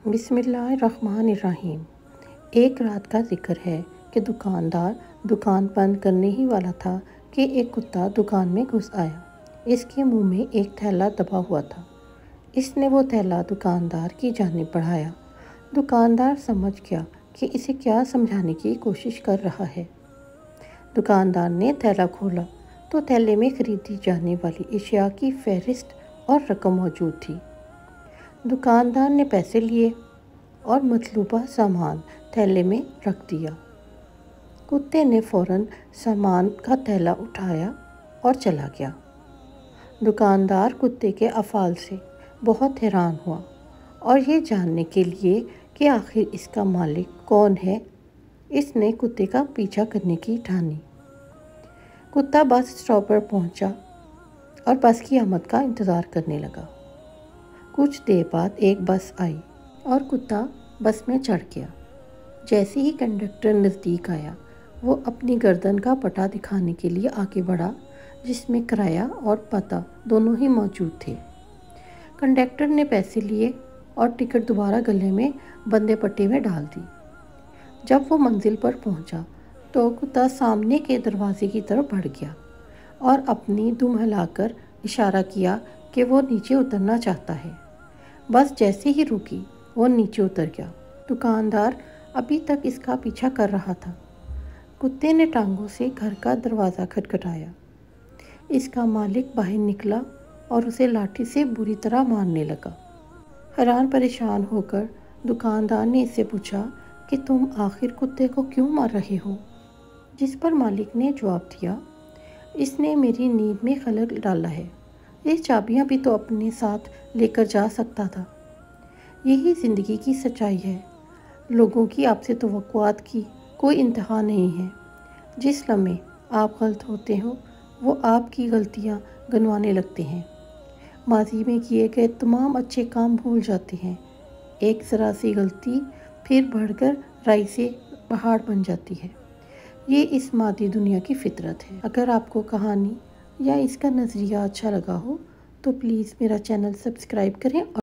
बिस्मिल्लाहिर्रहमानिर्रहीम। एक रात का जिक्र है कि दुकानदार दुकान बंद करने ही वाला था कि एक कुत्ता दुकान में घुस आया। इसके मुंह में एक थैला दबा हुआ था। इसने वो थैला दुकानदार की जानिब बढ़ाया। दुकानदार समझ गया कि इसे क्या समझाने की कोशिश कर रहा है। दुकानदार ने थैला खोला तो थैले में खरीदी जाने वाली अशिया की फहरिस्त और रकम मौजूद थी। दुकानदार ने पैसे लिए और मतलूबा सामान थैले में रख दिया। कुत्ते ने फ़ौरन सामान का थैला उठाया और चला गया। दुकानदार कुत्ते के अफ़ाल से बहुत हैरान हुआ और ये जानने के लिए कि आखिर इसका मालिक कौन है, इसने कुत्ते का पीछा करने की ठानी। कुत्ता बस स्टॉप पर पहुंचा और बस की आमद का इंतज़ार करने लगा। कुछ देर बाद एक बस आई और कुत्ता बस में चढ़ गया। जैसे ही कंडक्टर नज़दीक आया, वो अपनी गर्दन का पटा दिखाने के लिए आगे बढ़ा, जिसमें किराया और पता दोनों ही मौजूद थे। कंडक्टर ने पैसे लिए और टिकट दोबारा गले में बंदे पट्टे में डाल दी। जब वो मंजिल पर पहुंचा, तो कुत्ता सामने के दरवाजे की तरफ बढ़ गया और अपनी दुम हिलाकर इशारा किया कि वो नीचे उतरना चाहता है। बस जैसे ही रुकी, वो नीचे उतर गया। दुकानदार अभी तक इसका पीछा कर रहा था। कुत्ते ने टांगों से घर का दरवाज़ा खटखटाया। इसका मालिक बाहर निकला और उसे लाठी से बुरी तरह मारने लगा। हैरान परेशान होकर दुकानदार ने इससे पूछा कि तुम आखिर कुत्ते को क्यों मार रहे हो? जिस पर मालिक ने जवाब दिया, इसने मेरी नींद में खलल डाला है। ये चाबियां भी तो अपने साथ लेकर जा सकता था। यही ज़िंदगी की सच्चाई है। लोगों की आपसे तवक्कुआत की कोई इंतहा नहीं है। जिस लम्हे आप गलत होते हो, वो आपकी गलतियां गिनवाने लगते हैं। माजी में किए गए तमाम अच्छे काम भूल जाते हैं। एक ज़रा सी गलती फिर बढ़कर राई से पहाड़ बन जाती है। ये इस मादी दुनिया की फितरत है। अगर आपको कहानी या इसका नज़रिया अच्छा लगा हो तो प्लीज़ मेरा चैनल सब्सक्राइब करें और